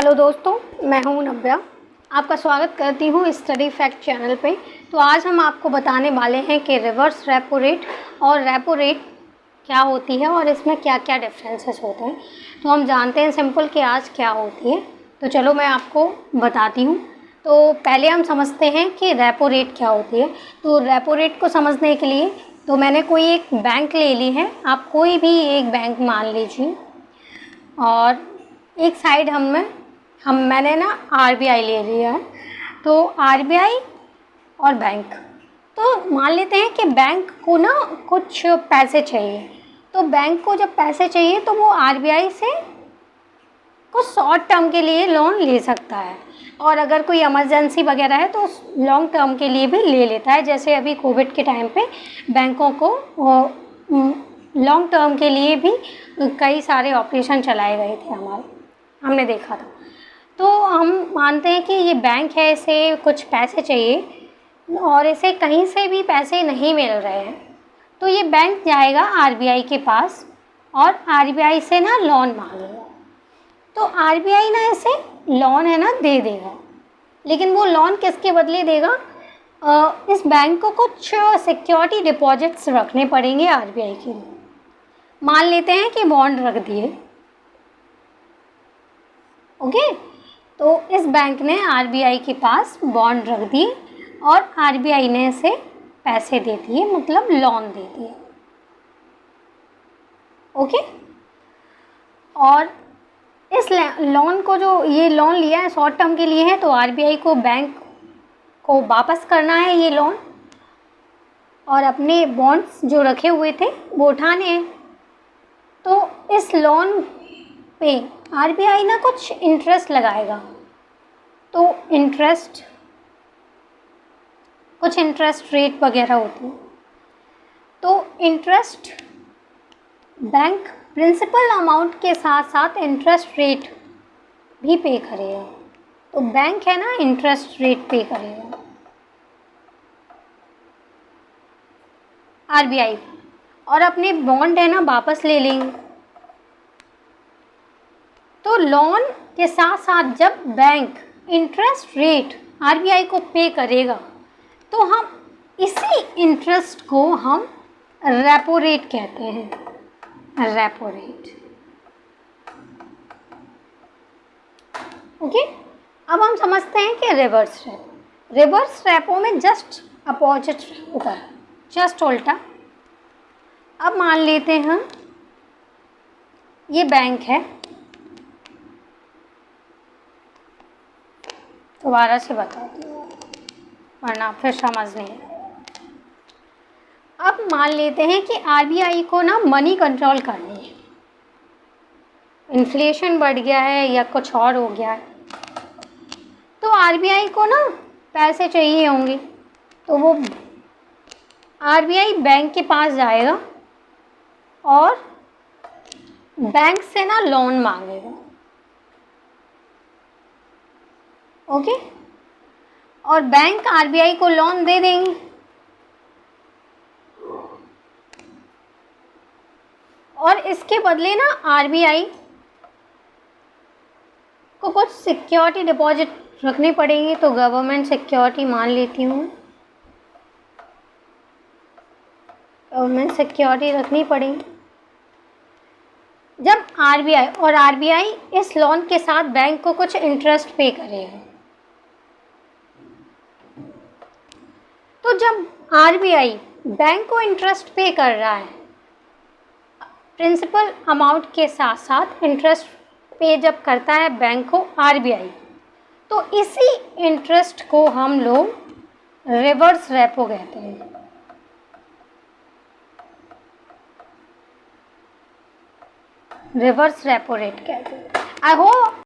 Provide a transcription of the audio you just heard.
Hello दोस्तों, मैं हूं नव्या। आपका स्वागत करती हूं स्टडी फैक्ट चैनल पे। तो आज हम आपको बताने वाले हैं कि रिवर्स रेपो रेट और रेपो रेट क्या होती है और इसमें क्या क्या डिफरेंसेस होते हैं। तो हम जानते हैं सिंपल कि आज क्या होती है। तो चलो मैं आपको बताती हूँ। तो पहले हम समझते हैं कि रेपो रेट क्या होती है। तो रेपो रेट को समझने के लिए तो मैंने कोई एक बैंक ले ली है। आप कोई भी एक बैंक मान लीजिए और एक साइड मैंने ना आरबीआई ले लिया है। तो आरबीआई और बैंक, तो मान लेते हैं कि बैंक को ना कुछ पैसे चाहिए। तो बैंक को जब पैसे चाहिए तो वो आरबीआई से कुछ शॉर्ट टर्म के लिए लोन ले सकता है, और अगर कोई इमरजेंसी वगैरह है तो लॉन्ग टर्म के लिए भी ले लेता है। जैसे अभी कोविड के टाइम पे बैंकों को लॉन्ग टर्म के लिए भी कई सारे ऑपरेशन चलाए गए थे, हमने देखा था। तो हम मानते हैं कि ये बैंक है, इसे कुछ पैसे चाहिए और इसे कहीं से भी पैसे नहीं मिल रहे हैं। तो ये बैंक जाएगा आरबीआई के पास और आरबीआई से ना लोन मांगेगा। तो आरबीआई ना इसे लोन है ना दे देगा, लेकिन वो लोन किसके बदले देगा? इस बैंक को कुछ सिक्योरिटी डिपॉजिट्स रखने पड़ेंगे आरबीआई के लिए। मान लेते हैं कि बॉन्ड रख दिए। ओके, तो इस बैंक ने आरबीआई के पास बॉन्ड रख दिए और आरबीआई ने इसे पैसे दे दिए, मतलब लोन दे दिए। ओके, और इस लोन को, जो ये लोन लिया है शॉर्ट टर्म के लिए है, तो आरबीआई को बैंक को वापस करना है ये लोन और अपने बॉन्ड्स जो रखे हुए थे वो उठाने हैं। तो इस लोन पे आरबीआई ना कुछ इंटरेस्ट लगाएगा। तो कुछ इंटरेस्ट रेट वगैरह होती है। तो इंटरेस्ट बैंक प्रिंसिपल अमाउंट के साथ साथ इंटरेस्ट रेट भी पे करेगा। तो बैंक है ना इंटरेस्ट रेट पे करेगा आरबीआई, और अपने बॉन्ड है ना वापस ले लेंगे। तो लोन के साथ साथ जब बैंक इंटरेस्ट रेट आरबीआई को पे करेगा तो हम इसी इंटरेस्ट को हम रेपो रेट कहते हैं, रेपो रेट। ओके, अब हम समझते हैं कि रिवर्स रेपो में जस्ट अपोजिट होता है, जस्ट उल्टा। अब मान लेते हैं ये बैंक है, दोबारा से बताती हूँ वरना फिर समझ नहीं आएगा। अब मान लेते हैं कि आरबीआई को ना मनी कंट्रोल करनी है, इन्फ्लेशन बढ़ गया है या कुछ और हो गया है, तो आरबीआई को ना पैसे चाहिए होंगे। तो वो आरबीआई बैंक के पास जाएगा और बैंक से ना लोन मांगेगा। ओके, और बैंक आरबीआई को लोन दे देंगे। और इसके बदले ना आरबीआई को कुछ सिक्योरिटी डिपॉजिट रखने पड़ेंगे। तो गवर्नमेंट सिक्योरिटी मान लेती हूँ, गवर्नमेंट सिक्योरिटी रखनी पड़ेगी। जब आरबीआई इस लोन के साथ बैंक को कुछ इंटरेस्ट पे करेगा, तो जब आरबीआई बैंक को इंटरेस्ट पे कर रहा है, प्रिंसिपल अमाउंट के साथ साथ इंटरेस्ट पे जब करता है बैंक को आरबीआई, तो इसी इंटरेस्ट को हम लोग रिवर्स रेपो कहते हैं। रिवर्स रेपो रेट कहते हैं। I hope